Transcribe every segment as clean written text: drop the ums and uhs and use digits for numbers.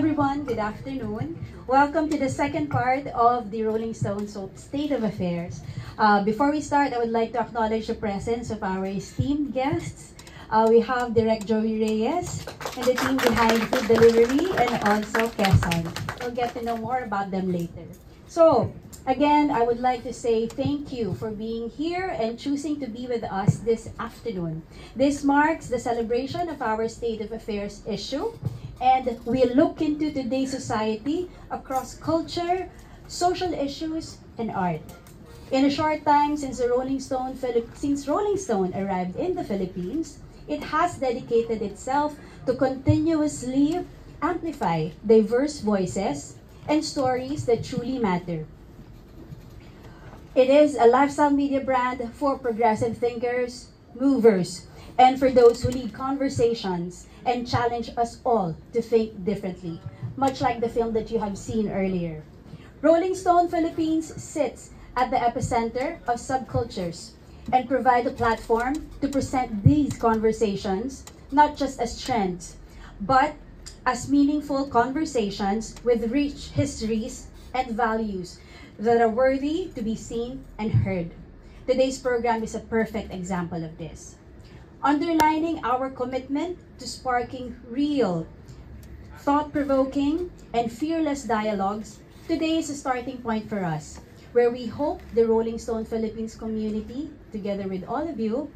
everyone, good afternoon. Welcome to the second part of the Rolling Stone State of Affairs. Before we start, I would like to acknowledge the presence of our esteemed guests. We have Direct Joey Reyes and the team behind Food Delivery and also Quezon. We'll get to know more about them later. So, again, I would like to say thank you for being here and choosing to be with us this afternoon. This marks the celebration of our State of Affairs issue, and we look into today's society across culture, social issues, and art. In a short time since Rolling Stone arrived in the Philippines, it has dedicated itself to continuously amplify diverse voices and stories that truly matter. It is a lifestyle media brand for progressive thinkers, movers, and for those who lead conversations and challenge us all to think differently, much like the film that you have seen earlier. Rolling Stone Philippines sits at the epicenter of subcultures and provide a platform to present these conversations not just as trends, but as meaningful conversations with rich histories and values that are worthy to be seen and heard. Today's program is a perfect example of this. Underlining our commitment to sparking real, thought-provoking, and fearless dialogues, today is a starting point for us, where we hope the Rolling Stone Philippines community, together with all of you,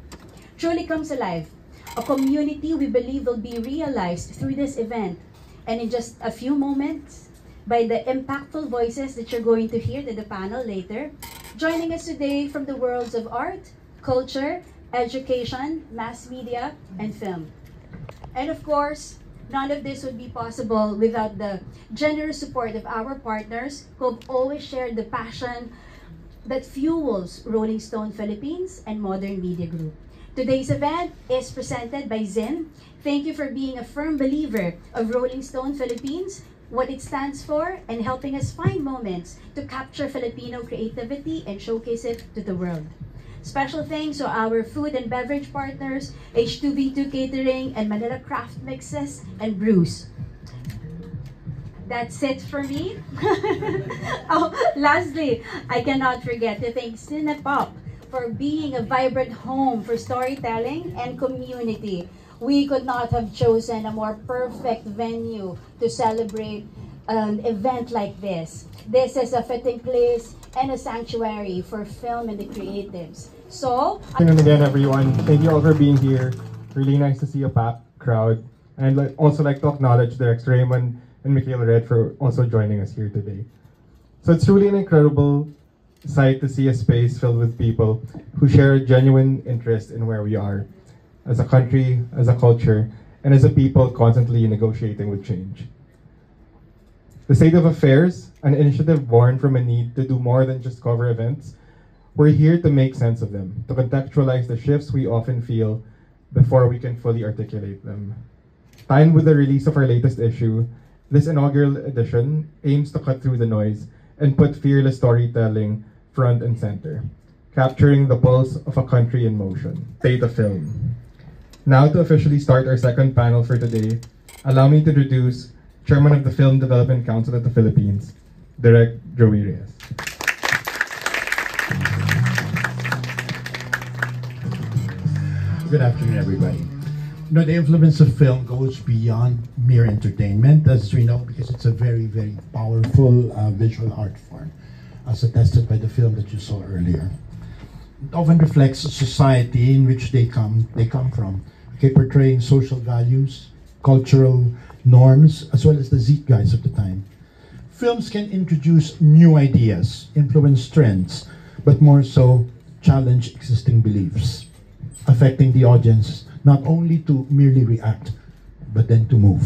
truly comes alive. A community we believe will be realized through this event, and in just a few moments, by the impactful voices that you're going to hear at the panel later. Joining us today from the worlds of art, culture, education, mass media, and film. And of course, none of this would be possible without the generous support of our partners who have always shared the passion that fuels Rolling Stone Philippines and Modern Media Group. Today's event is presented by Zinn. Thank you for being a firm believer of Rolling Stone Philippines, what it stands for, and helping us find moments to capture Filipino creativity and showcase it to the world. Special thanks to our food and beverage partners, H2V2 Catering and Manila Craft Mixes and Brews. That's it for me. Lastly, I cannot forget to thank Cinepop for being a vibrant home for storytelling and community. We could not have chosen a more perfect venue to celebrate an event like this. This is a fitting place and a sanctuary for film and the creatives. So, good afternoon again, everyone. Thank you all for being here. Really nice to see a packed crowd. And I'd also like to acknowledge Director Raymond and Mikhail Red for also joining us here today. So it's truly an incredible sight to see a space filled with people who share a genuine interest in where we are as a country, as a culture, and as a people constantly negotiating with change. The State of Affairs, an initiative born from a need to do more than just cover events, we're here to make sense of them, to contextualize the shifts we often feel before we can fully articulate them. Timed with the release of our latest issue, this inaugural edition aims to cut through the noise and put fearless storytelling front and center, capturing the pulse of a country in motion. State of Film. Now to officially start our second panel for today, allow me to introduce Chairman of the Film Development Council of the Philippines, Direct Joey Reyes. Good afternoon, everybody. You know, the influence of film goes beyond mere entertainment, as we know, because it's a very, very powerful visual art form, as attested by the film that you saw earlier. It often reflects a society in which they come from, okay, portraying social values, cultural norms, as well as the zeitgeist of the time. Films can introduce new ideas, influence trends, but more so challenge existing beliefs, affecting the audience not only to merely react, but then to move.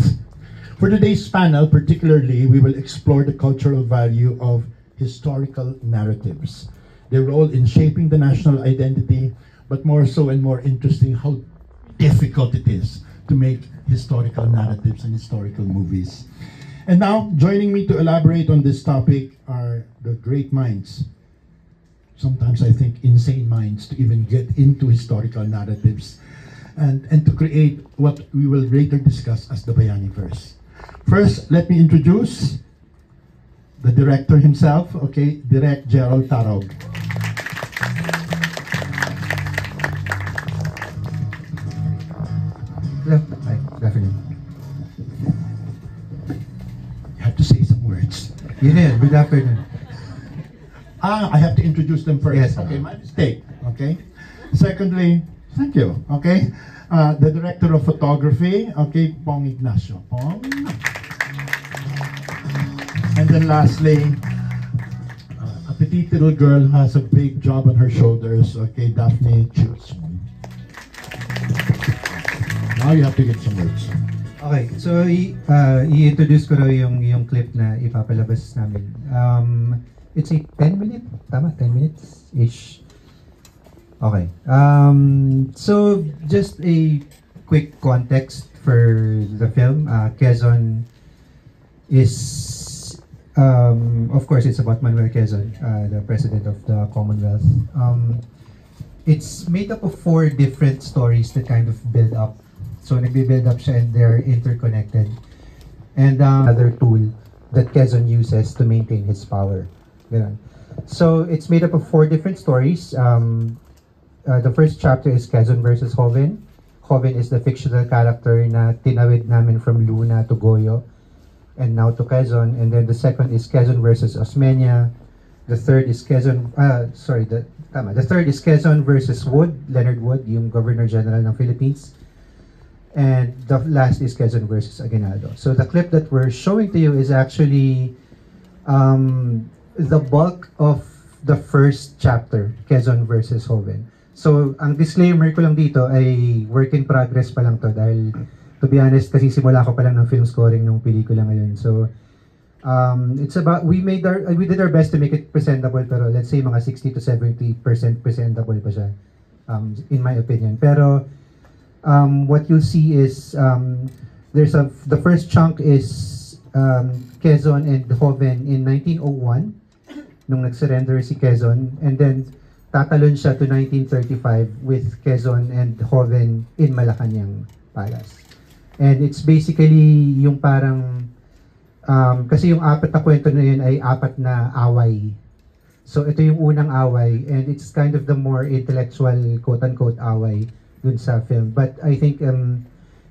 For today's panel, particularly, we will explore the cultural value of historical narratives, their role in shaping the national identity, but more so and more interesting, how difficult it is to make historical narratives and historical movies. And now, joining me to elaborate on this topic are the great minds, sometimes I think insane minds, to even get into historical narratives and to create what we will later discuss as the Bayaniverse. First, let me introduce the director himself, okay, Direct Gerald Tarog. Hi, good afternoon. You have to say some words. Yeah, good afternoon. I have to introduce them first. Yes. Okay, my mistake. Okay. Secondly, thank you. Okay. The director of photography, okay, Pong Ignacio. Pong. And then lastly, a petite little girl who has a big job on her shoulders, okay, Daphne Chilson. Now you have to get some words. Okay, so i-introduce ko raw yung clip na ipapalabas namin. It's a 10-minute, tama? 10 minutes-ish. Okay. So, just a quick context for the film. Quezon is, of course, it's about Manuel Quezon, the President of the Commonwealth. It's made up of 4 different stories that kind of build up. So, nagbe-build up siya and they're interconnected. And another tool that Quezon uses to maintain his power. Ganun. So, it's made up of 4 different stories. The first chapter is Quezon versus Joven. Joven is the fictional character na tinawid namin from Luna to Goyo and now to Quezon. And then the second is Quezon versus Osmeña. The third is Quezon, the third is Quezon versus Wood, Leonard Wood, yung Governor General ng Philippines. And the last is Quezon versus Aguinaldo. So the clip that we're showing to you is actually the bulk of the first chapter, Quezon versus Joven. So, ang disclaimer ko lang dito ay work in progress pa lang to dahil, to be honest, kasi simula ko pa lang ng film scoring ng pelikula ngayon. So, it's about, we did our best to make it presentable, pero let's say mga 60 to 70% presentable pa siya, in my opinion. Pero, what you'll see is, the first chunk is Quezon and Joven in 1901, nung nag-surrender si Quezon, and then tatalon siya to 1935 with Quezon and Joven in Malacanang Palace. And it's basically yung parang, kasi yung 4 na kwento na yun ay 4 na away. So ito yung unang away, and it's kind of the more intellectual, quote-unquote, away dun sa film. But I think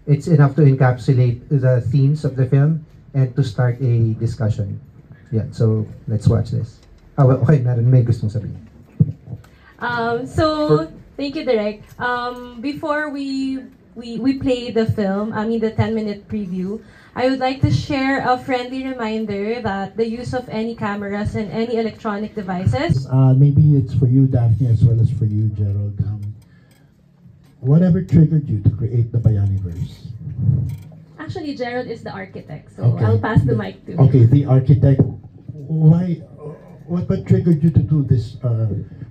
it's enough to encapsulate the themes of the film and to start a discussion. Yeah, so let's watch this. Okay, may gustong sabihin. Thank you, Direk. Before we play the film, the 10-minute preview, I would like to share a friendly reminder that the use of any cameras and any electronic devices. Maybe it's for you, Daphne, as well as for you, Gerald. Whatever triggered you to create the Bayaniverse? Actually, Gerald is the architect, so Okay. I'll pass the mic to him. Okay, the architect. Why? What triggered you to do this?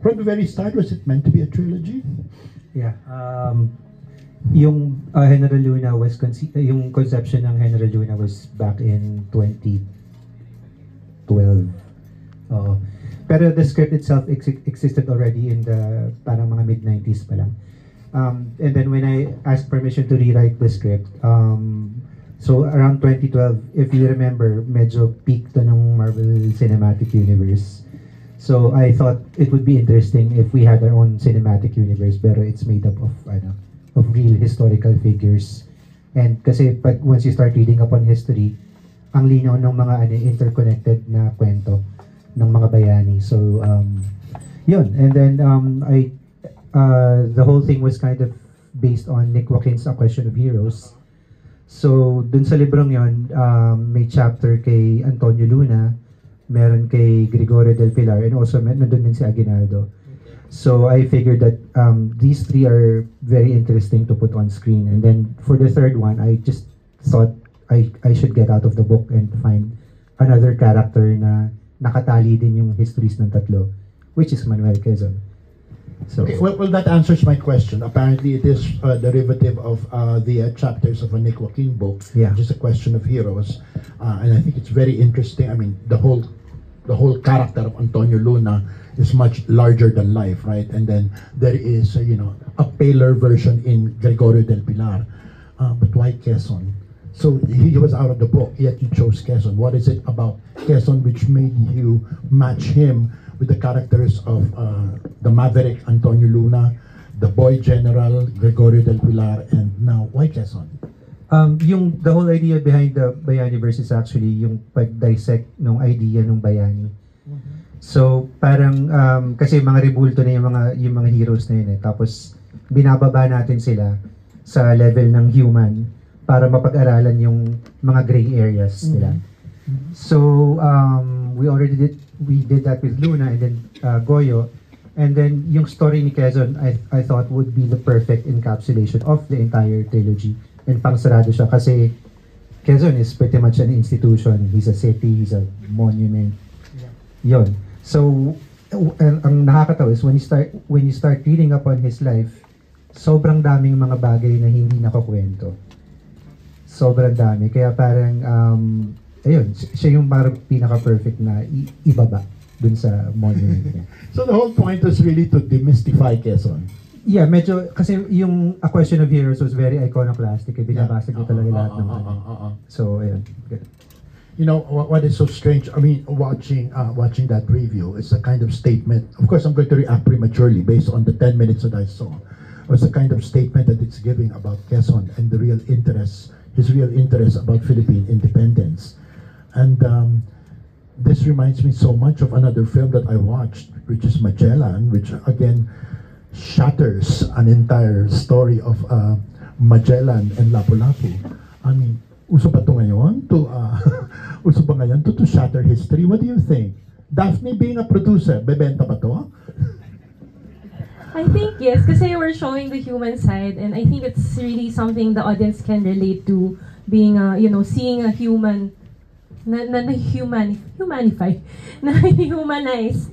From the very start, was it meant to be a trilogy? Yeah. Yung General Luna was yung conception ng General Luna was back in 2012. Pero the script itself existed already in the parang mga mid-90s pa lang. And then when I asked permission to rewrite the script, so around 2012, if you remember, medyo peak to ng Marvel Cinematic Universe. So I thought it would be interesting if we had our own cinematic universe, pero it's made up of real historical figures. And kasi once you start reading upon history, ang linaw ng mga interconnected na kwento ng mga bayani. So yun. And then the whole thing was kind of based on Nick Joaquin's A Question of Heroes. So dun sa librong yon, may chapter kay Antonio Luna, meron kay Gregorio del Pilar, and also nandun din si Aguinaldo. So I figured that these 3 are very interesting to put on screen. And then for the third one, I just thought I should get out of the book and find another character na nakatali din yung histories ng tatlo, which is Manuel Quezon. So, okay, well, that answers my question. Apparently, it is a derivative of the chapters of a Nick Joaquin book, Yeah. which is A Question of Heroes, and I think it's very interesting. I mean, the whole character of Antonio Luna is much larger than life, right? And then there is, a paler version in Gregorio del Pilar. But why Quezon? So he was out of the book, yet you chose Quezon. What is it about Quezon which made you match him with the characters of the Maverick Antonio Luna, the boy general Gregorio del Pilar, and now why Quezon? The whole idea behind the Bayaniverse is actually yung pag-dissect ng idea ng Bayani. So parang kasi mga rebulto na yung mga heroes na yun eh. Tapos binababa natin sila sa level ng human para mapag-aralan yung mga gray areas nila. So we did that with Luna and then Goyo, and then yung story ni Quezon I thought would be the perfect encapsulation of the entire trilogy, and pangsarado siya kasi Quezon is pretty much an institution. He's a city, he's a monument. Yon. So ang nakakatawa is when you start reading upon his life, sobrang daming mga bagay na hindi nakakwento. Sobrang dami. Kaya parang ayun, siya yung parang pinaka-perfect na ibaba dun sa monument niya. So the whole point was really to demystify Quezon. Yeah, medyo, kasi yung A Question of Heroes was very iconoclastic. Binabasa niya talaga lahat ng So, ayun. Good. You know, what is so strange, I mean, watching that review, it's a kind of statement. Of course, I'm going to react prematurely based on the 10 minutes that I saw. It's a kind of statement that it's giving about Quezon and the real interest, his real interest about Philippine independence. And this reminds me so much of another film that I watched, which is Magellan, which again shatters an entire story of Magellan and Lapu-Lapu. I mean, uso pa to ngayon uso pa ngayon to shatter history? What do you think? Daphne being a producer, bebenta pa to? I think yes, kasi we're showing the human side, and I think it's really something the audience can relate to, being seeing a human humanify, na humanize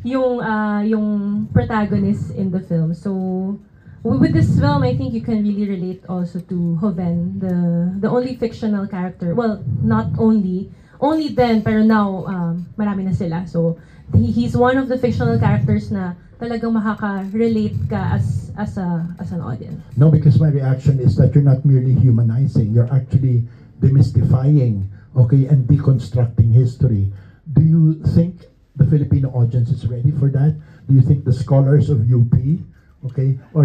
yung protagonist in the film. So with this film, I think you can really relate also to Joven, the only fictional character. Well, not only then, pero now marami na sila. So he's one of the fictional characters na talagang makaka-relate ka as an audience. No, because my reaction is that you're not merely humanizing, you're actually demystifying, okay, and deconstructing history. Do you think the Filipino audience is ready for that? Do you think the scholars of UP, okay, or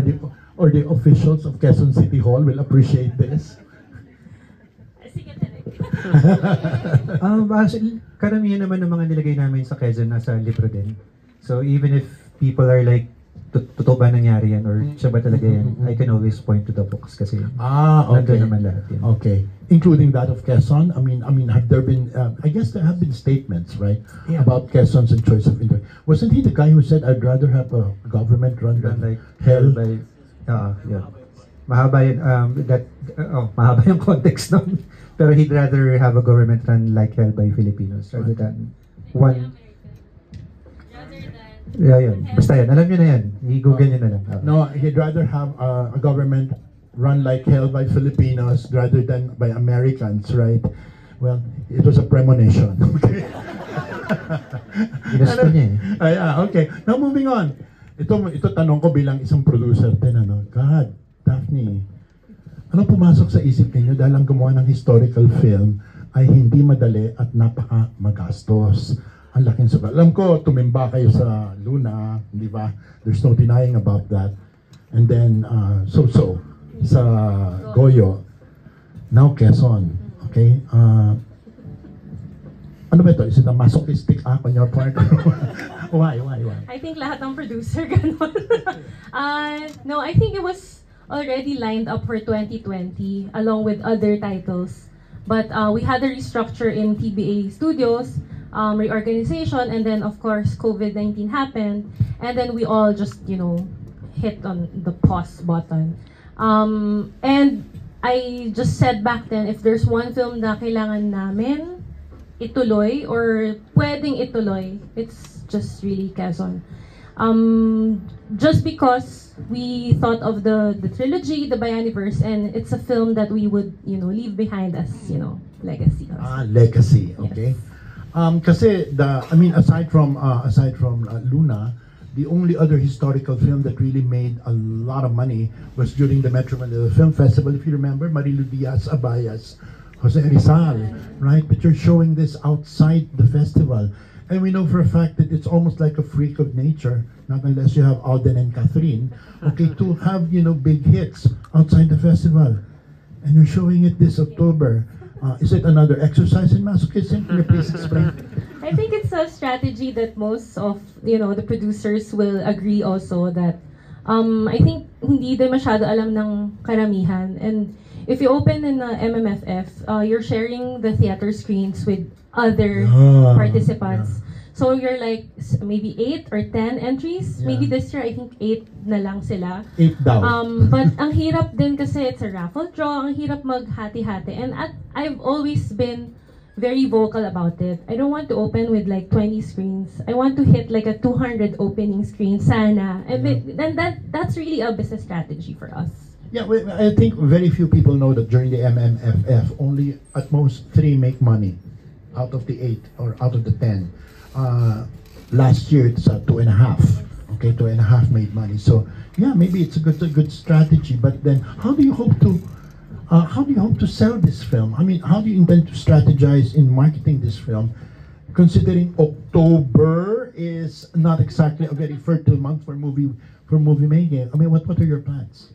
the officials of Quezon City Hall will appreciate this? Actually, karamihan naman ng mga nilagay namin sa Quezon nasa libro din. So even if people are like, totoo ba nangyari yan or siya ba talaga yan, I can always point to the books kasi okay. nandun naman lahat yan. Okay, including that of Quezon. I mean, have there been? I guess there have been statements, right, about Quezon's and choice of interest. Wasn't he the guy who said, "I'd rather have a government run than like hell"? By, yeah. Mahaba yun. Mahaba yung context nun. Pero he'd rather have a government run like hell by Filipinos rather than one. Yeah, yun. Basta yan. Alam nyo na yan. I-google nyo na lang. No, he'd rather have a government run like hell by Filipinos rather than by Americans, right? Well, it was a premonition. Okay. Ginusto niya eh. Okay. Now, moving on. Ito tanong ko bilang isang producer din, God, Daphne, ano pumasok sa isip ninyo dahil ang gumawa ng historical film ay hindi madali at napaka magastos? Ang laking sugal. Alam ko, tumimba kayo sa Luna, di ba? There's no denying about that. And then, so-so, sa Goyo. Now, Quezon. Okay? Ano ba ito? Is it a masochistic act on your part? Why? I think lahat ng producer ganon. No, I think it was already lined up for 2020 along with other titles. But we had a restructure in TBA Studios, reorganization, and then of course COVID-19 happened, and then we all just hit on the pause button. And I just said back then, if there's one film na kailangan namin ituloy or pwedeng ituloy, it's just really Quezon. Just because we thought of the trilogy, the Bayaniverse, and it's a film that we would leave behind as legacy. Legacy, okay. Yes. Kasi aside from Luna, the only other historical film that really made a lot of money was during the Metro Manila Film Festival. If you remember, Marilu Diaz Abayas Jose Rizal, right? But you're showing this outside the festival. And we know for a fact that it's almost like a freak of nature, not unless you have Alden and Catherine, okay, to have, big hits outside the festival. And you're showing it this October. Is it another exercise in masochism? Can you please explain? I think it's a strategy that most of the producers will agree also that I think hindi din masyado alam ng karamihan, and if you open in MMFF, you're sharing the theater screens with other participants. So you're like maybe 8 or 10 entries. Maybe this year I think 8 na lang sila. 8 daw. But ang hirap din kasi it's a raffle draw. Ang hirap maghati-hati. And I've always been very vocal about it. I don't want to open with like 20 screens. I want to hit like a 200 opening screen sana. And then that's really a business strategy for us. Yeah, I think very few people know that during the MMFF, only at most 3 make money out of the 8 or out of the 10. Last year it's 2.5. Okay, 2.5 made money. So yeah, maybe it's a good strategy. But then, how do you hope to sell this film? I mean, how do you intend to strategize in marketing this film, considering October is not exactly a very fertile month for movie making? I mean, what are your plans?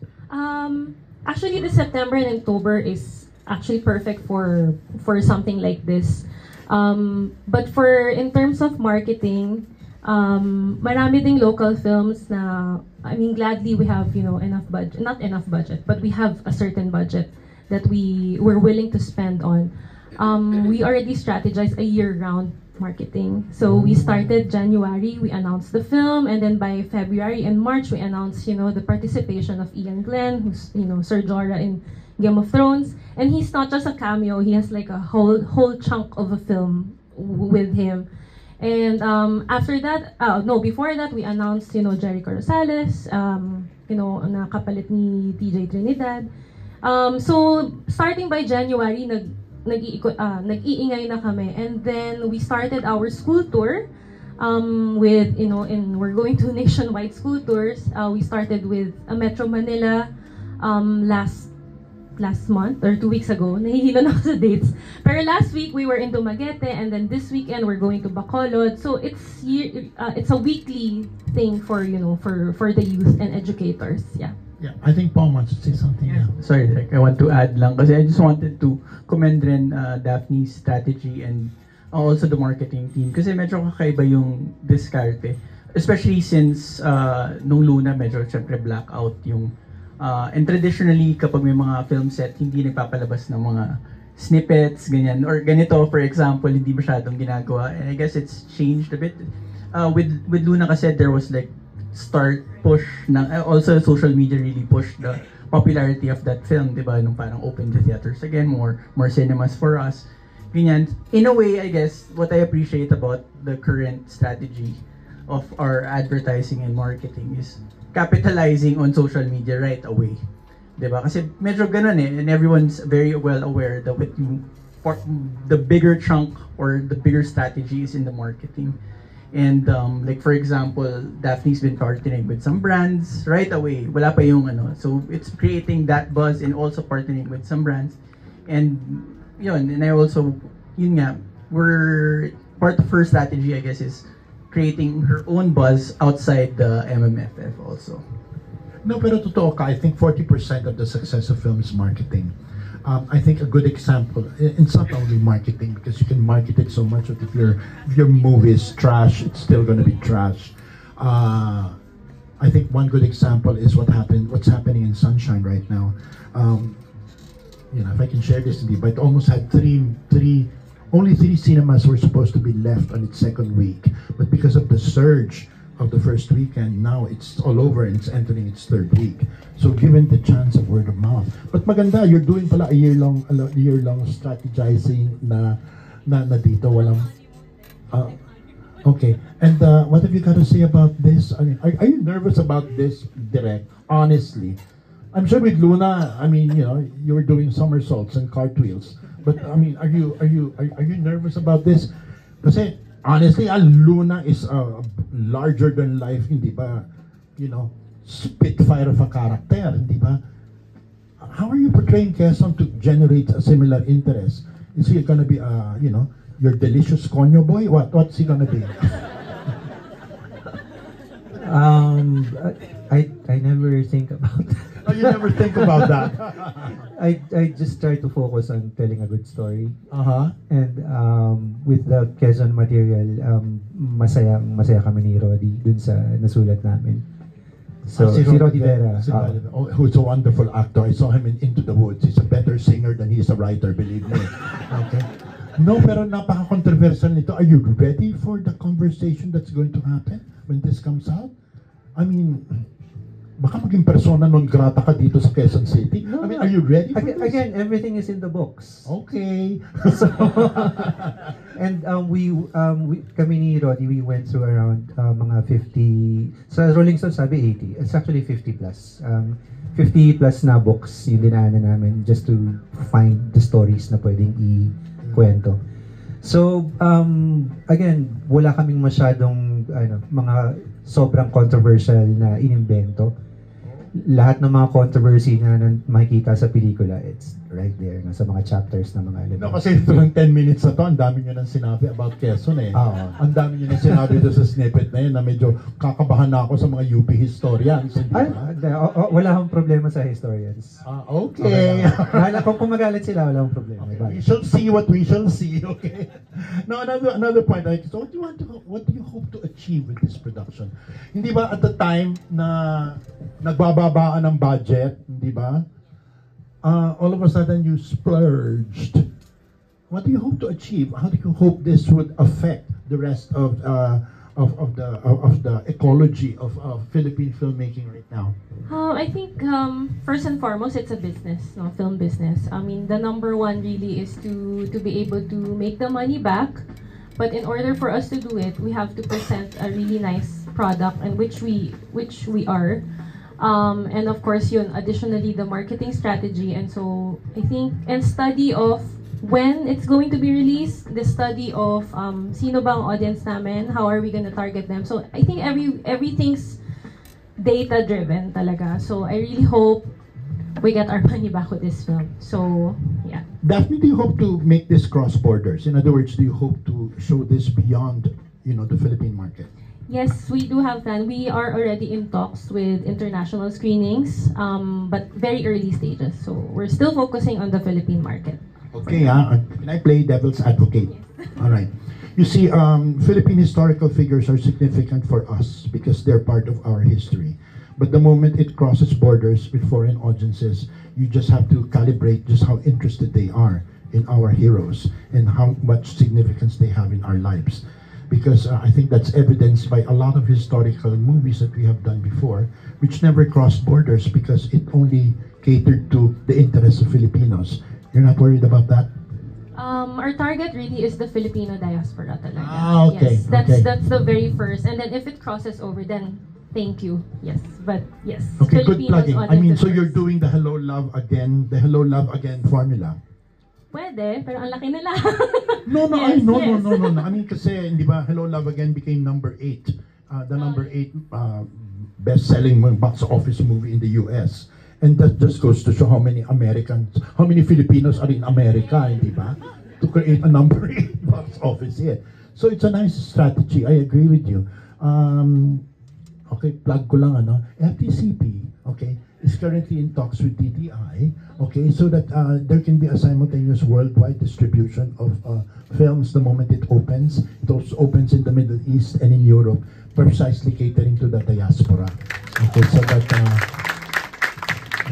Actually, the September and October is actually perfect for something like this. But in terms of marketing, marami ding local films na, I mean, gladly we have, enough budget, not enough budget, but we have a certain budget that we're willing to spend on. We already strategized a year-round marketing. So we started January, we announced the film, and then by February and March, we announced, the participation of Ian Glenn, who's, Sir Jorah in Game of Thrones, and he's not just a cameo, he has like a whole chunk of a film with him. And after that, before that, we announced, Jericho Rosales, na kapalit ni TJ Trinidad. So starting by January, nag-iingay na kami, and then we started our school tour with, we're going to nationwide school tours. We started with Metro Manila last month or 2 weeks ago. Nahihilo na ako sa dates. Pero last week we were in Dumaguete, and then this weekend we're going to Bacolod. So it's a weekly thing for the youth and educators. Yeah. Yeah, I think Paul wants to say something. Yeah. Sorry, I want to add lang kasi I just wanted to commend rin Daphne's strategy and also the marketing team kasi medyo kakaiba yung diskarte. Especially since nung Luna medyo syempre blackout yung and traditionally, kapag may mga film set, hindi nagpapalabas ng mga snippets, ganyan. Or ganito, for example, hindi masyadong ginagawa. And I guess it's changed a bit. With Luna kasi, there was like push ng, also social media really pushed the popularity of that film, di ba? Nung parang open the theaters again, more cinemas for us. Ganyan. In a way, I guess, what I appreciate about the current strategy of our advertising and marketing is capitalizing on social media right away. Diba? Kasi medyo ganun and everyone's very well aware that the bigger chunk or the bigger strategy is in the marketing. And like for example, Daphne's been partnering with some brands right away. Wala pa yung so it's creating that buzz and also partnering with some brands. And yun, and I also, yun nga, we're part of her strategy, I guess, is creating her own buzz outside the MMFF also. No, pero totoo ka. I think 40% of the success of film is marketing. I think a good example, it's not only marketing because you can market it so much, but if your movie is trash, it's still going to be trash. I think one good example is what's happening in Sunshine right now. If I can share this, but it almost had only 3 cinemas were supposed to be left on its second week, but because of the surge of the first weekend, now it's all over and it's entering its 3rd week. So given the chance of word of mouth. But maganda, you're doing pala a year-long strategizing na dito, walang... okay, and what have you got to say about this? I mean, are you nervous about this, Direk? Honestly. I'm sure with Luna, I mean, you were doing somersaults and cartwheels. But I mean, are you nervous about this? Kasi honestly, Luna is a larger than life, hindi ba? Spitfire of a character, hindi ba? how are you portraying Quezon to generate a similar interest? Is he gonna be, your delicious conyo boy? What's he gonna be? I never think about that. Oh, you never think about that. I just try to focus on telling a good story. Uh-huh. And with the Quezon material, masaya kami ni Roddy dun sa nasulat namin. So, si Roddy Vera. Who's a wonderful actor. I saw him in Into the Woods. He's a better singer than he is a writer, believe me. Okay. No, pero napaka-controversial nito. Are you ready for the conversation that's going to happen when this comes out? I mean, baka maging persona non grata ka dito sa Quezon City. No, I mean, are you ready for this? Again, everything is in the books. Okay. So, and kami ni Roddy, we went through around mga 50, sa Rolling Stone sabi 80, it's actually 50 plus. 50 plus na books yung dinaanan namin just to find the stories na pwedeng i-kwento. So, again, wala kaming masyadong mga sobrang controversial na inimbento. Lahat ng mga controversy na makikita sa pelikula, it's right there sa mga chapters na mga elements. No, kasi tulang 10 minutes na to, ang dami nyo nang sinabi about Quezon eh. Ang dami nyo nang sinabi doon sa snippet na yun na medyo kakabahan na ako sa mga UP historians. Wala akong problema sa historians. Okay. Kung magalit sila, wala akong problema. Okay. We shall see what we shall see, okay? Now, another point, so what do you hope to achieve with this production? Hindi ba at the time na nagbababaan ng budget, hindi ba? All of a sudden you splurged. What do you hope to achieve? How do you hope this would affect the rest of the ecology of Philippine filmmaking right now? I think first and foremost, it's a business, film business. I mean, the number one really is to be able to make the money back. But in order for us to do it, we have to present a really nice product, and which we are. And of course, additionally, the marketing strategy. And so, I think, and study of when it's going to be released, the study of sino ba ang audience namin, how are we going to target them. So, I think everything's data-driven talaga. So, I really hope we get our money back with this film. So, yeah. Daphne, do you hope to make this cross borders? In other words, do you hope to show this beyond, the Philippine market? Yes, we do have plan. We are already in talks with international screenings, but very early stages. So we're still focusing on the Philippine market. Okay, can I play devil's advocate? Yes. All right. You see, Philippine historical figures are significant for us because they're part of our history. But the moment it crosses borders with foreign audiences, you just have to calibrate just how interested they are in our heroes and how much significance they have in our lives. Because I think that's evidenced by a lot of historical movies that we have done before, which never crossed borders because it only catered to the interests of Filipinos. You're not worried about that? Our target really is the Filipino diaspora talaga. Okay. Yes, that's the very first. And then if it crosses over, then thank you. Yes, but yes. Okay, good Filipinos plugging. I mean, so first. you're doing the Hello Love Again formula. Pwede, pero ang laki nila. No. Yes, No. yes. I mean, kasi, di ba, Hello Love Again became number 8. The number 8 best-selling box office movie in the US. And that just goes to show how many Filipinos are in America, di ba? To create a number 8 box office here. So it's a nice strategy. I agree with you. Okay, plug ko lang, FTCP, okay, is currently in talks with DTI, okay, so that there can be a simultaneous worldwide distribution of films the moment it opens. It also opens in the Middle East and in Europe, precisely catering to the diaspora. Okay, so that,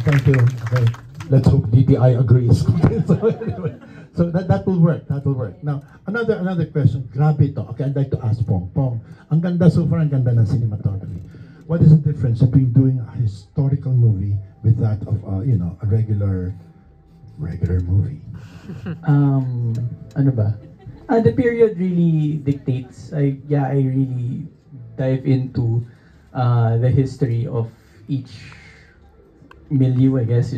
thank you. Okay, let's hope DTI agrees. So anyway, so that will work. That will work. Now, another question. Grabe ito. Okay, I'd like to ask Pong. Ang ganda, so far, ang ganda ng cinematography. What is the difference between doing a historical movie with that of a regular movie? Ano ba? The period really dictates. I really dive into the history of each milieu, I guess.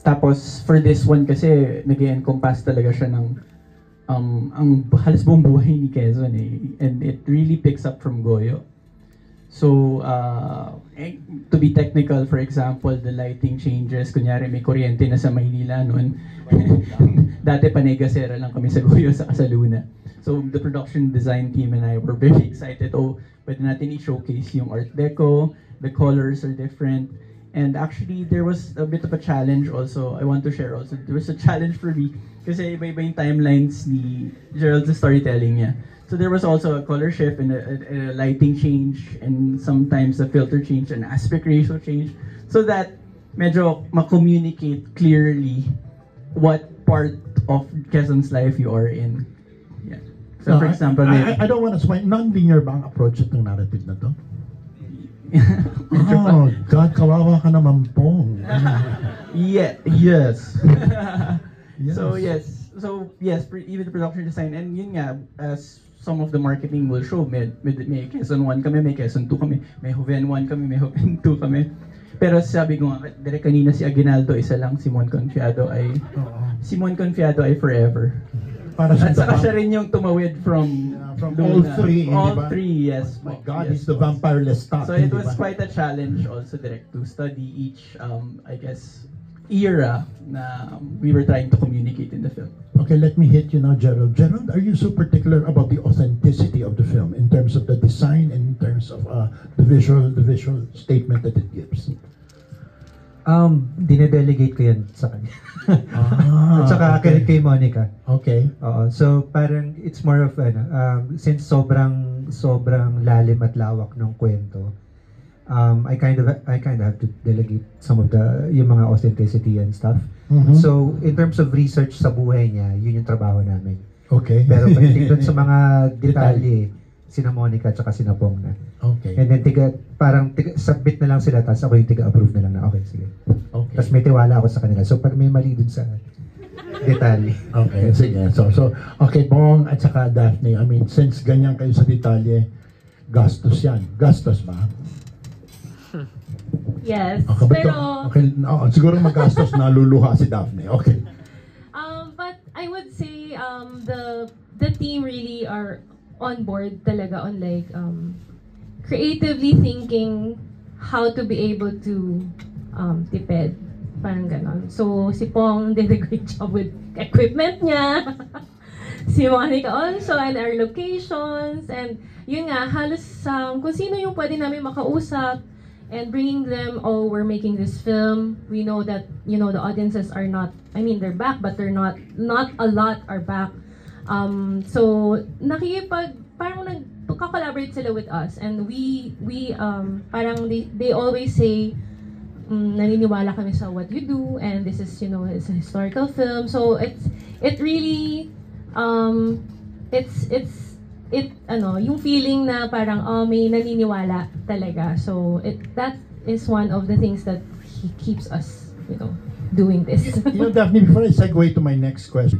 Tapos for this one kasi nag-encompass talaga siya ng ang halos buong buhay ni Quezon eh. And it really picks up from Goyo. So, to be technical, for example, the lighting changes. Kunyari, may kuryente na sa Maynila noon. Dati Panegasera lang kami sa Goyo sa Casaluna. So, the production design team and I were very excited. Oh, pwede natin i-showcase yung Art Deco. The colors are different. And actually, there was a bit of a challenge also. I want to share also. There was a challenge for me kasi iba-iba yung timelines ni Gerald's storytelling niya. So there was also a color shift and a lighting change and sometimes a filter change and aspect ratio change so that medyo ma-communicate clearly what part of Quezon's life you are in. Yeah. So for example, I don't want to swing. Non-linear ba ang approach itong narrative na to? Oh, God, kawawa ka naman po. Yeah, yes. So yes, even the production design and yun nga, as some of the marketing will show, may Quezon 1 kami, may Quezon 2 kami, may Hoven 1 kami, may Hoven 2 kami. Pero sabi ko nga, direct kanina si Aguinaldo, isa lang, Simon Confiado ay forever. Para sa At saka siya rin yung tumawid from all three, all diba? three, yes. Oh my God, yes, he's the vampire Lestat. So it was quite a challenge also direct to study each, I guess, era na we were trying to communicate in the film. Okay, let me hit you now, Gerald. Gerald, are you so particular about the authenticity of the film in terms of the design and in terms of the visual statement that it gives? Dinedelegate ko yan sa kanya. At saka okay. kay Monica. Okay. Oo. So parang it's more of since sobrang lalim at lawak ng kwento, I kind of have to delegate some of yung mga authenticity and stuff. Mm-hmm. So in terms of research sa buhay niya, yun yung trabaho namin. Okay. Pero pagdating doon sa mga detalye, sina Monica at saka sina Pong na. Okay. And then submit na lang sila, tapos ako yung tiga-approve na lang na okay, sige. Okay. Tapos may tiwala ako sa kanila. So pag may mali dun sa detalye. Okay, sige. So, okay, Bong at saka Daphne, I mean, since ganyan kayo sa detalye, gastos yan. Gastos ba? Yes. Okay, Pero, siguro magastos na luluha si Daphne. Okay. but I would say the team really are on board talaga on like creatively thinking how to be able to tipid. Parang ganon. So, si Pong did a great job with equipment niya. Si Monica also and our locations. And yun nga, halos kung sino yung pwede namin makausap and bringing them, oh, we're making this film. We know that, you know, the audiences are not, I mean, they're back, but they're not a lot are back. So, parang nagko-collaborate sila with us. And we parang they always say, naniniwala kami sa what you do, and this is, you know, it's a historical film. So, it really, yung feeling na parang, may naniniwala talaga. So, that is one of the things that keeps us, you know, doing this. You know, Daphne, before I segue to my next question,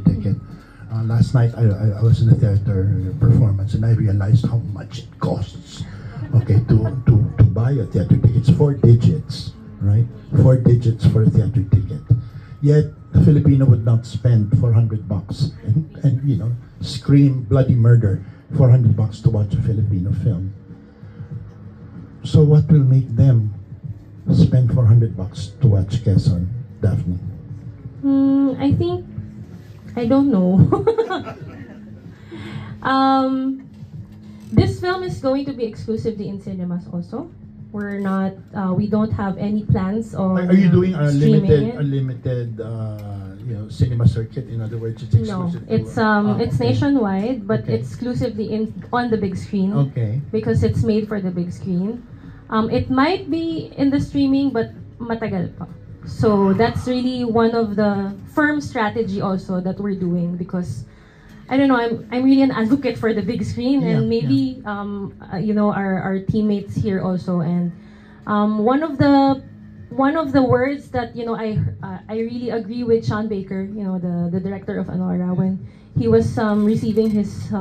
last night I was in a theater performance and I realized how much it costs, okay, to buy a theater ticket. It's 4 digits, right? 4 digits for a theater ticket. Yet, the Filipino would not spend $400 and you know, scream bloody murder, $400 to watch a Filipino film. So what will make them spend $400 to watch Quezon, Daphne? I don't know. This film is going to be exclusively in cinemas also. We're not, we don't have any plans on Are you doing a streaming limited you know, cinema circuit? In other words, it's exclusive. No, it's okay. nationwide, but Okay. exclusively on the big screen. Okay. Because it's made for the big screen. It might be in the streaming, but matagal pa. So that's really one of the firm strategy also that we're doing, because I don't know, I'm really an advocate for the big screen, Yeah, and maybe you know, our teammates here also, and one of the words that, you know, I really agree with Sean Baker, you know, the director of Anora, when he was receiving his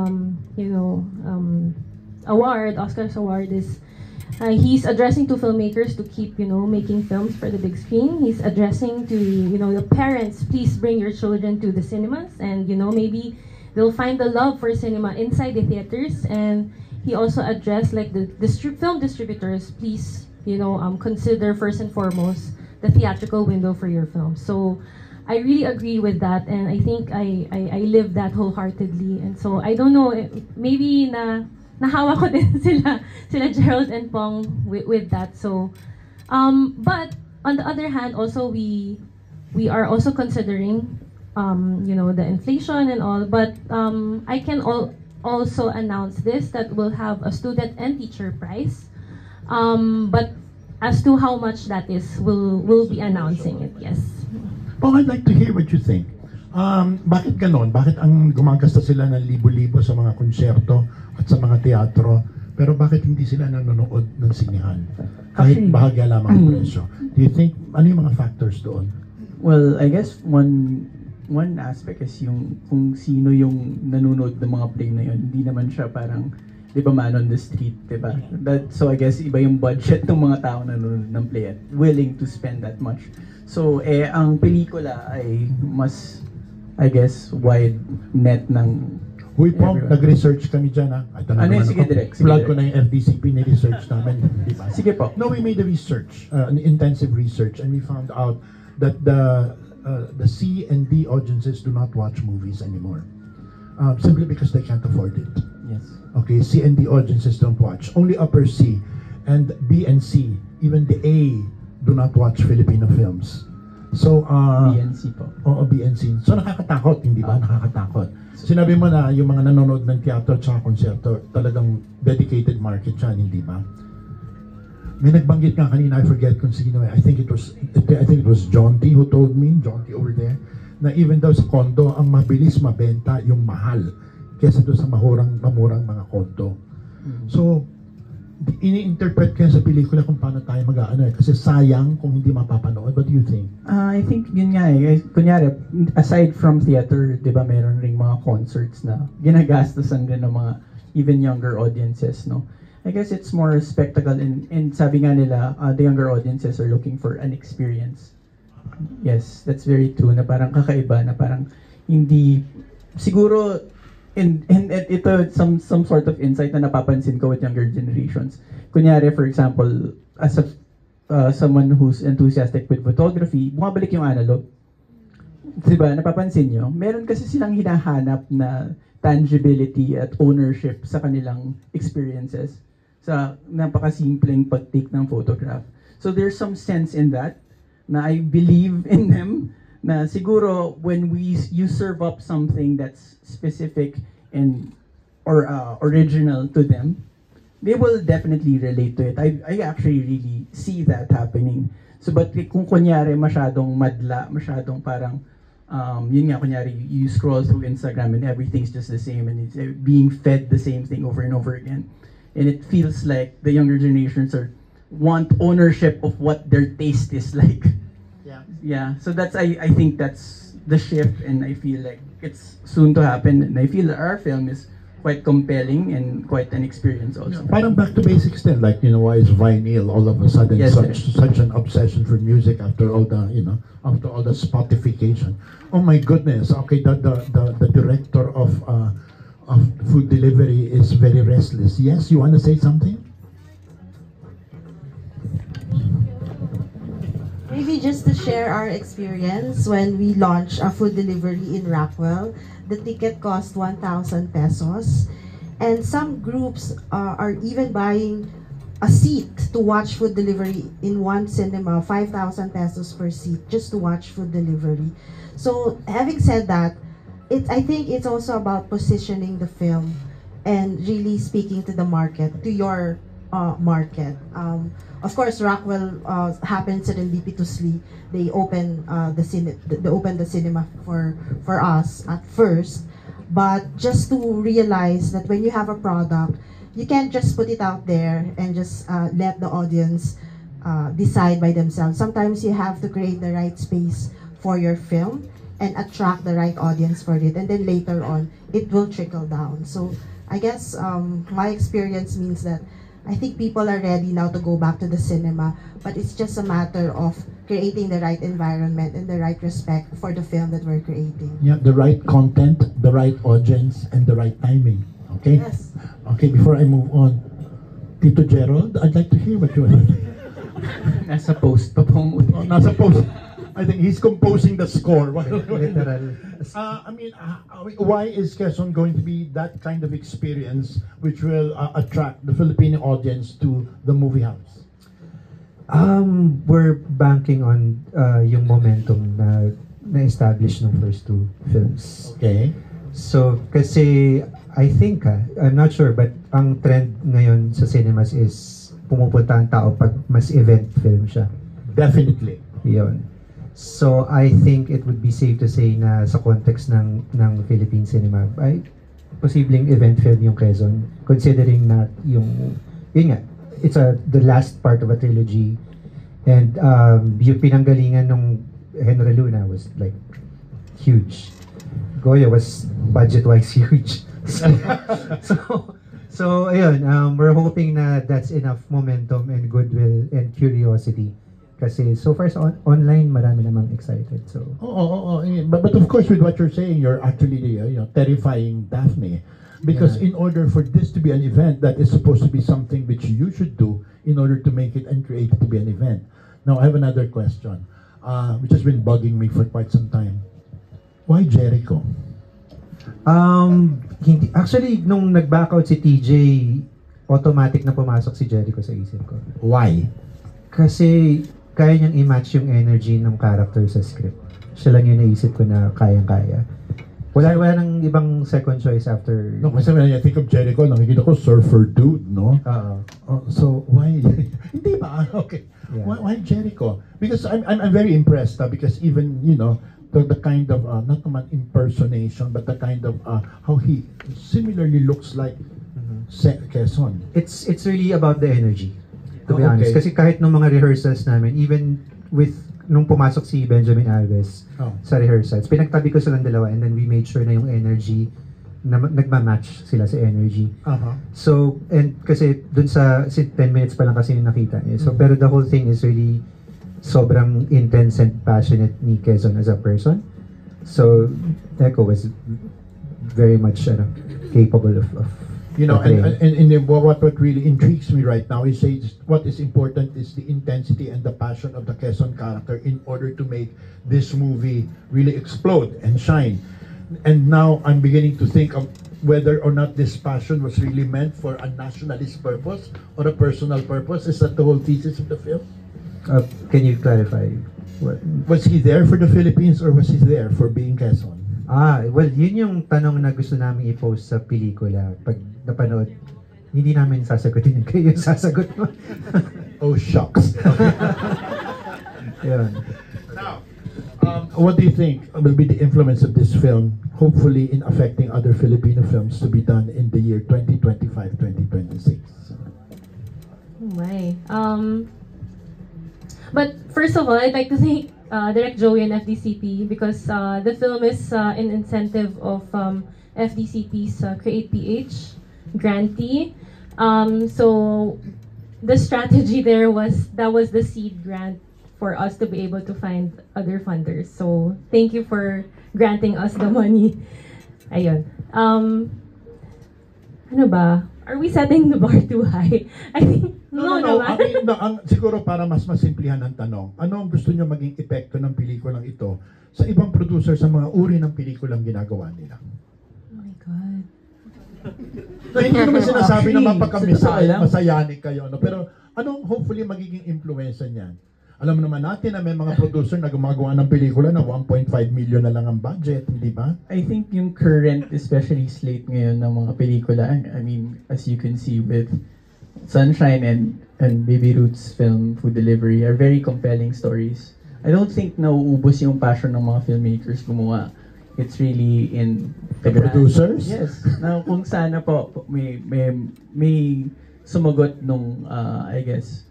you know, award, Oscars award, is he's addressing to filmmakers to keep, you know, making films for the big screen. He's addressing to, you know, the parents, please bring your children to the cinemas, and, you know, maybe they'll find the love for cinema inside the theaters. And he also addressed like the film distributors, please, consider first and foremost the theatrical window for your film. So I really agree with that, and I think I live that wholeheartedly. And so I don't know, maybe nahawa ko din sila Gerald and Pong with that. So but on the other hand, also we are also considering the inflation and all, but I can also announce this, that we'll have a student and teacher prize, but as to how much that is, we'll be announcing it. Yes. Well, I'd like to hear what you think. Bakit ganon? Bakit ang gumagasta sila ng libo-libo sa mga konsyerto at sa mga teatro, pero bakit hindi sila nanonood ng sinihan? Kahit bahagya lamang ang presyo. Do you think, ano yung mga factors doon? Well, I guess one aspect is yung kung sino yung nanonood ng mga play na yun. Hindi naman siya parang, di ba, man on the street, di ba? So I guess iba yung budget ng mga tao na nanonood ng play at willing to spend that much. So ang pelikula ay mas, I guess, wide net ng Huy po, nag-research kami dyan ha. Sige, direct. Plug ko na yung FDCP, ni-research namin. Di ba? Sige po. No, we made a research, an intensive research, and we found out that the C and D audiences do not watch movies anymore. Simply because they can't afford it. Yes. Okay, C and D audiences don't watch. Only upper C and B and C, even the A, do not watch Filipino films. So, BNC po. Oo, BNC. So, nakakatakot, hindi ba? Nakakatakot. Sinabi mo na yung mga nanonood ng teatro at konserto, talagang dedicated market yan, hindi ba? May nagbanggit nga kanina, I forget kung sino. I think it was John T who told me, John T over there, na even daw sa kondo, ang mabilis mabenta yung mahal kesa doon sa mamurang mga kondo. So, ini-interpret kaya sa pelikula kung paano tayo mag-aano kasi sayang kung hindi mapapanood. What do you think? I think yun nga kunyari, aside from theater, di ba, meron ring mga concerts na ginagastasan din ng mga even younger audiences, no? I guess it's more spectacle, and sabi nga nila, the younger audiences are looking for an experience. Yes, that's very true, na parang kakaiba, na parang hindi, siguro, and ito, some sort of insight na napapansin ko with younger generations. Kunyari, for example, as someone who's enthusiastic with photography, bumabalik yung analog. Diba, napapansin nyo? Meron kasi silang hinahanap na tangibility at ownership sa kanilang experiences sa napakasimpleng pag-take ng photograph. So there's some sense in that, na I believe in them, na siguro when you serve up something that's specific and or original to them, they will definitely relate to it. I actually really see that happening. So but kung kunyari masyadong madla, masyadong parang yun nga, kunyari you scroll through Instagram and everything's just the same and it's being fed the same thing over and over again, and it feels like the younger generations want ownership of what their taste is like. Yeah, so that's I think that's the shift, and I feel like it's soon to happen, and I feel that our film is quite compelling and quite an experience also. Parang back to basics then, like, why is vinyl all of a sudden yes, such an obsession for music after all the after all the Spotification? Oh my goodness. Okay, the director of food delivery is very restless. Yes, you want to say something? Maybe just to share our experience when we launched a food delivery in Rockwell. The ticket cost 1,000 pesos, and some groups are even buying a seat to watch food delivery in one cinema, 5,000 pesos per seat, just to watch food delivery. So having said that, I think it's also about positioning the film and really speaking to the market, to your market. Of course, Rockwell happens serendipitously. They open the cinema for us at first, but just to realize that when you have a product, you can't just put it out there and just let the audience decide by themselves. Sometimes you have to create the right space for your film and attract the right audience for it, and then later on, it will trickle down. So I guess my experience means that I think people are ready now to go back to the cinema, but it's just a matter of creating the right environment and the right respect for the film that we're creating. Yeah, the right content, the right audience, and the right timing. Okay? Yes. Okay, before I move on, Tito Gerald, I'd like to hear what you want to say. Nasa post pa po muna. Oh, nasa post. I think he's composing the score. Literal. Why is Quezon going to be that kind of experience which will attract the Filipino audience to the movie house? We're banking on yung momentum na establish ng first two films. Okay. So, kasi I think, I'm not sure, but ang trend ngayon sa cinemas is pumupunta ang tao pag mas event film siya. Definitely. Yun. So, I think it would be safe to say na sa context ng Philippine cinema, ay posibleng event film yung Quezon, considering na yun nga, it's the last part of a trilogy, and yung pinanggalingan ng Henry Luna was like huge. Goya was budget-wise huge. So ayun, we're hoping na that's enough momentum and goodwill and curiosity. Kasi so far sa online, marami namang excited. So. But of course, with what you're saying, you're actually terrifying Daphne. Because in order for this to be an event, that is supposed to be something which you should do in order to make it and create it to be an event. Now, I have another question, which has been bugging me for quite some time. Why Jericho? Hindi, actually, nung nag-back out si TJ, automatic na pumasok si Jericho sa isip ko. Why? Kasi kaya niyang i-match yung energy ng character sa script. Siya lang yung naisip ko na kayang-kaya. Wala nang ibang second choice after... No, kasi when I think of Jericho, nakikita ko surfer dude, no? So, why? Hindi ba? Okay. Yeah. Why Jericho? Because I'm very impressed because even, the kind of, not naman impersonation, but the kind of, how he similarly looks like Quezon. It's really about the energy. To be honest. Kasi kahit nung mga rehearsals namin, even with nung pumasok si Benjamin Alves sa rehearsals, pinagtabi ko silang dalawa and then we made sure na yung energy na nagma-match sila sa energy. So, and kasi dun sa 10 minutes pa lang kasi yung nakita niya. So, pero the whole thing is really sobrang intense and passionate ni Quezon as a person. So, Echo was very much capable of and what really intrigues me right now is what is important is the intensity and the passion of the Quezon character in order to make this movie really explode and shine. And now I'm beginning to think of whether or not this passion was really meant for a nationalist purpose or a personal purpose. Is that the whole thesis of the film? Can you clarify? What? Was he there for the Philippines or was he there for being Quezon? Well, yun yung tanong na gusto namin i-post sa pelikula. Pag napanood, hindi namin sasagutin yung kayo yung sasagot mo. Oh, shucks. Yun. Now, what do you think will be the influence of this film, hopefully in affecting other Filipino films to be done in the year 2025-2026? Oh my. But first of all, I'd like to thank Direct Joey and FDCP because the film is an incentive of FDCP's Create PH grantee. So the strategy there was the seed grant for us to be able to find other funders. So thank you for granting us the money. Ayun. Ano ba? Are we setting the bar too high? I think no. Siguro para mas masimplihan ang tanong, ano ang gusto nyo maging epekto ng pelikulang ito sa ibang producer sa mga uri ng pelikulang ginagawa nila? Oh my God. So, hindi naman sinasabi na masayanig kayo, pero anong hopefully magiging influensya niyan? Alam naman natin na may mga producer na gumagawa ng pelikula na 1.5 million na lang ang budget, hindi ba? I think yung current, especially slate ngayon ng mga pelikula, I mean, as you can see with Sunshine and Baby Ruth's film, Food Delivery, are very compelling stories. I don't think nauubos yung passion ng mga filmmakers gumawa. It's really in the producers? Yes. Now, kung sana po may sumagot nung, I guess,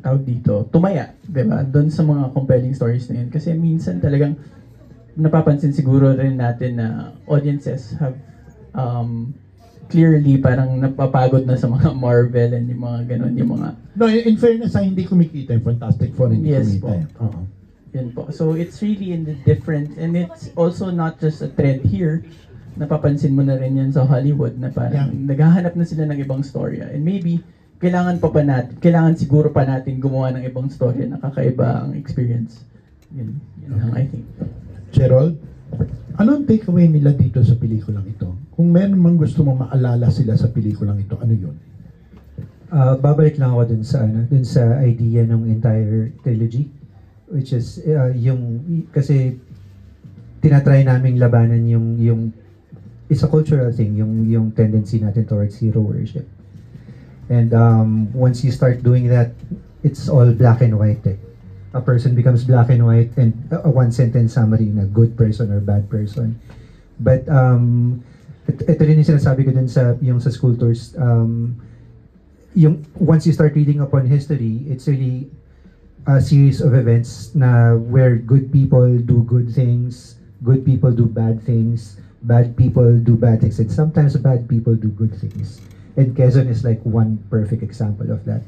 tawag dito, tumaya, diba? Doon sa mga compelling stories na yun. Kasi minsan talagang napapansin siguro rin natin na audiences have clearly parang napapagod na sa mga Marvel and yung mga ganun, yung mga... No, in fairness, hindi kumikita yung Fantastic Four, hindi yes kumita. Yun po. So it's really in the different, and it's also not just a trend here. napapansin mo na rin yan sa Hollywood na parang naghahanap na sila ng ibang storya. And maybe, kailangan siguro pa natin gumawa ng ibang storya na kakaiba ang experience. Yun lang, I think. Gerald, ano ang takeaway nila dito sa pelikulang ito? Kung meron mang gusto mong maalala sila sa pelikulang ito, ano yun? Babalik lang ako dun sa idea ng entire trilogy, which is kasi tinatry naming labanan yung it's a cultural thing, yung tendency natin towards hero worship. And once you start doing that, it's all black and white. A person becomes black and white and a one sentence summary na good person or bad person. But ito rin yung sinasabi ko dun sa school tours. Once you start reading upon history, it's really a series of events where good people do good things, good people do bad things, bad people do bad things, and sometimes bad people do good things. And Quezon is like one perfect example of that.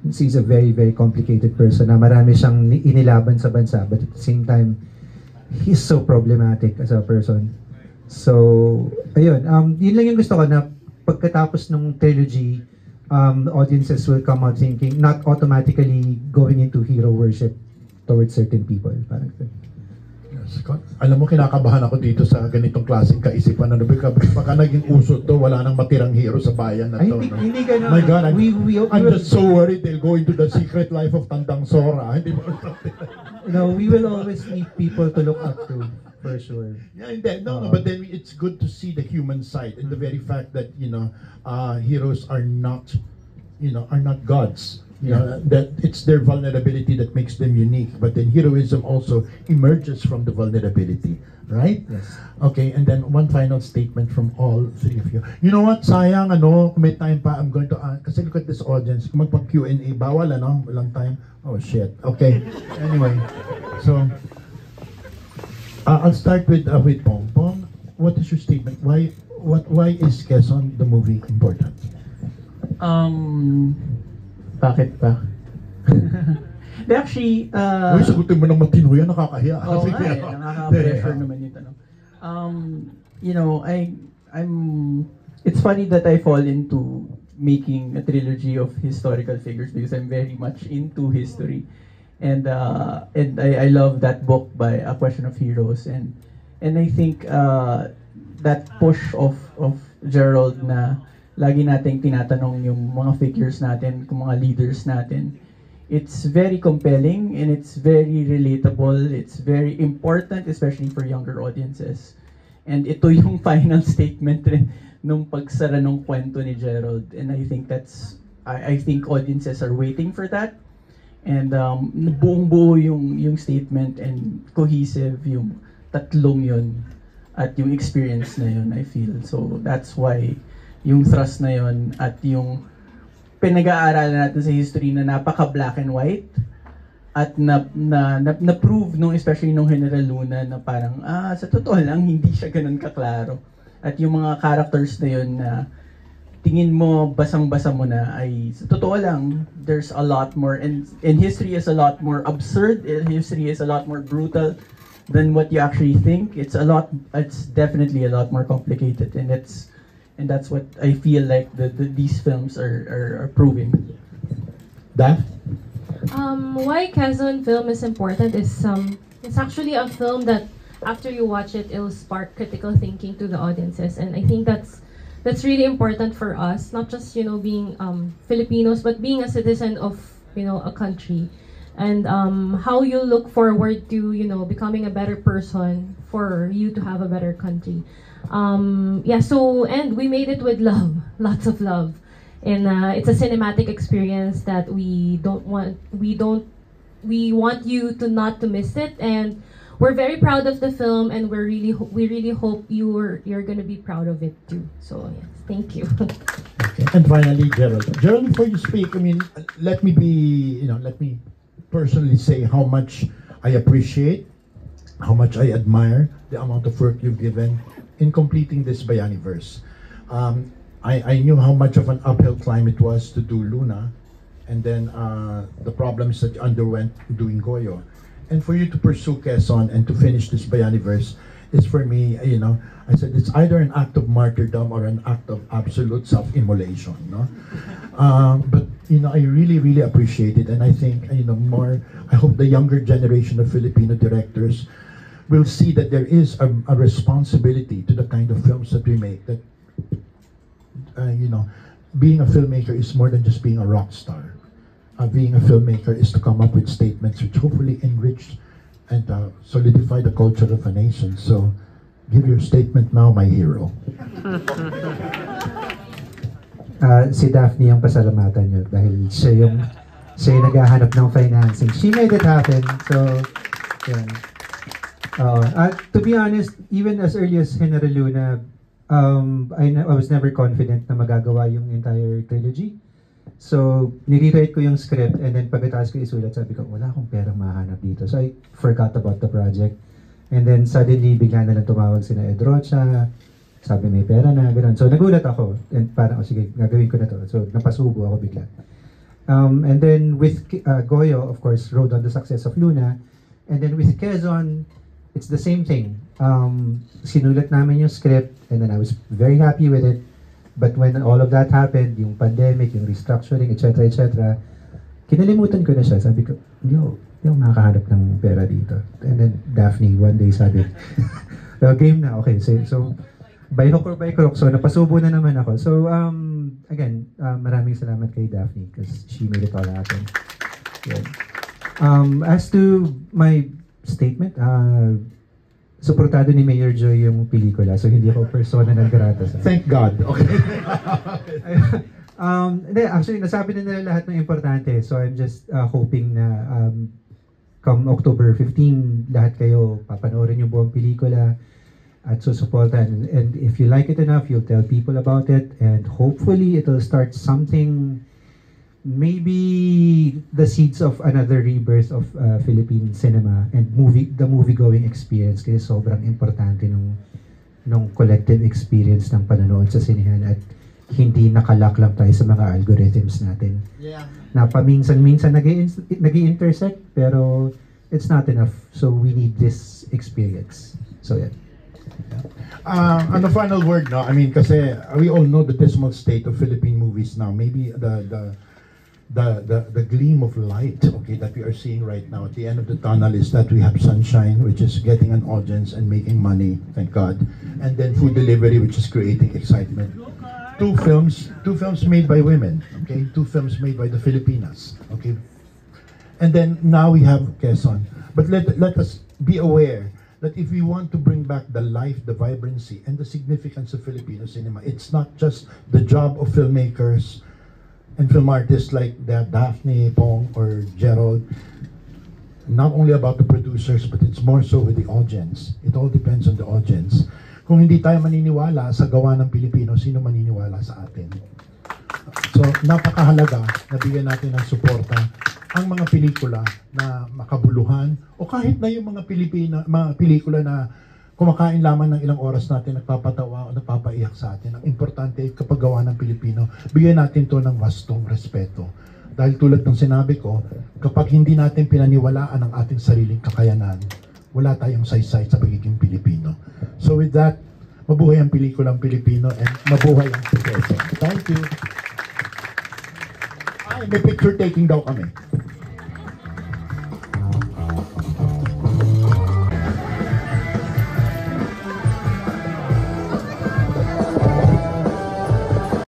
He's a very, very complicated person na marami siyang inilaban sa bansa, but at the same time, he's so problematic as a person. So, ayun, yun lang yung gusto ko na pagkatapos ng trilogy, audiences will come out thinking, not automatically going into hero worship towards certain people. Parang Yes. Alam mo, kinakabahan ako dito sa ganitong klaseng kaisipan. Ano, baka naging uso to, wala nang matirang hero sa bayan na to. Hindi ganun. My God, I'm will, just so worried they'll go into the secret life of Tandang Sora. Hindi mo we will always need people to look up to, for sure. Yeah, but then it's good to see the human side and the very fact that heroes are not gods. That it's their vulnerability that makes them unique. But then heroism also emerges from the vulnerability, right? Yes. Okay, and then one final statement from all three of you. You know what? Sayang, may time pa. I'm going to kasi look at this audience. Magpag Q&A, bawal, walang time. Oh shit. Okay. Anyway, so I'll start with Pong. Pong, what is your statement? Why is Quezon the movie important? Bakit pa? Actually, Uy, sagutin mo ng matino yan, nakakahiya. Oo nga eh, nakaka-pressure naman yung tanong. It's funny that I fall into making a trilogy of historical figures because I'm very much into history. And I love that book by A Question of Heroes. And I think that push of Gerald na lagi nating tinatanong yung mga figures natin, yung mga leaders natin. It's very compelling and it's very relatable. It's very important, especially for younger audiences. And ito yung final statement rin nung pagsara ng kwento ni Gerald. And I think I think audiences are waiting for that. And buong-buo yung statement and cohesive yung tatlong yun at yung experience na yun, I feel. So that's why yung thrust na yon at yung pinag-aaralan natin sa history na napaka black and white at na prove especially nung General Luna na parang sa totoo lang hindi siya ganun kaklaro at yung mga characters na yon na tingin mo basang-basa mo na ay sa totoo lang there's a lot more and history is a lot more absurd, history is a lot more brutal than what you actually think. It's definitely a lot more complicated and that's what I feel like these films are proving. Daph? Why Quezon film is important is it's actually a film that after you watch it, it'll spark critical thinking to the audiences, and I think that's really important for us, not just being Filipinos, but being a citizen of a country, and how you look forward to becoming a better person for you to have a better country. And we made it with love, lots of love, and it's a cinematic experience that we want you to not to miss it, and we're very proud of the film, and we really hope you're gonna be proud of it too. So yes, thank you. Okay. And finally, Gerald. Gerald, before you speak, let me personally say how much I appreciate, how much I admire the amount of work you've given in completing this Bayaniverse. I knew how much of an uphill climb it was to do Luna, and then the problems that you underwent doing Goyo. And for you to pursue Quezon and to finish this Bayaniverse, is for me, I said it's either an act of martyrdom or an act of absolute self-immolation, no? But I really, really appreciate it, and I think I hope the younger generation of Filipino directors will see that there is a responsibility to the kind of films that we make. That being a filmmaker is more than just being a rock star. Being a filmmaker is to come up with statements which hopefully enrich and solidify the culture of a nation. So, give your statement now, my hero. Si Daphne ang pasalamatan nyo dahil siya yung naghahanap ng financing. She made it happen. So, yeah. To be honest, even as early as General Luna, I was never confident na magagawa yung entire trilogy. So, nirewrite ko yung script and then pagkatapos ko isulat, sabi ko, wala akong perang mahanap dito. So, I forgot about the project. And then suddenly, bigla na lang tumawag sina Ed Rocha, sabi may pera na, gano'n. So, nagulat ako and parang, sige, gagawin ko na to. So, napasubo ako bigla. And then with Goyo, of course, rode on the success of Luna. And then with Quezon, it's the same thing. Sinulat namin yung script and then I was very happy with it. But when all of that happened, yung pandemic, yung restructuring, etc., kinalimutan ko na siya. Sabi ko, hindi ako makakahanap ng pera dito. And then Daphne, one day sabi, game na, okay. So, by hook or by crook, so napasubo na naman ako. So, again, maraming salamat kay Daphne because she made it all happen. Yeah. As to my statement, suportado ni Mayor Joy yung pelikula, so hindi ako persona non grata sa. Thank God. Okay. Actually, nasabi na nila lahat ng importante. So I'm just hoping na come October 15, lahat kayo papanoorin yung buong pelikula at susuportan. And if you like it enough, you'll tell people about it and hopefully it'll start something, maybe the seeds of another rebirth of Philippine cinema and the movie-going experience kasi sobrang importante nung collective experience ng panonood sa sinehan at hindi nakalak lang tayo sa mga algorithms natin. Yeah. Na paminsan-minsan nag-intersect pero it's not enough. So we need this experience. So yeah. On the final word, no? I mean, kasi we all know the dismal state of Philippine movies now. Maybe the gleam of light, okay, that we are seeing right now at the end of the tunnel is that we have Sunshine, which is getting an audience and making money, thank God, and then Food Delivery, which is creating excitement. Two films made by women, okay, two films made by the Filipinas, okay, and then now we have Quezon. But let us be aware that if we want to bring back the life, the vibrancy, and the significance of Filipino cinema, it's not just the job of filmmakers and film artists like Daphne, Pong, or Gerald, not only about the producers, but it's more so with the audience. It all depends on the audience. Kung hindi tayo maniniwala sa gawa ng Pilipino, sino maniniwala sa atin? So, napakahalaga na bigyan natin ng suporta ang mga pelikula na makabuluhan o kahit na yung mga pelikula na kumakain lamang ng ilang oras natin, nagpapatawa o nagpapaiyak sa atin. Ang importante kapag gawa ng Pilipino, bigyan natin to ng wastong respeto. Dahil tulad ng sinabi ko, kapag hindi natin pinaniwalaan ang ating sariling kakayanan, wala tayong saysay sa pagiging Pilipino. So with that, mabuhay ang pelikulang Pilipino and mabuhay ang Quezon. Thank you. Ay, may picture taking daw kami.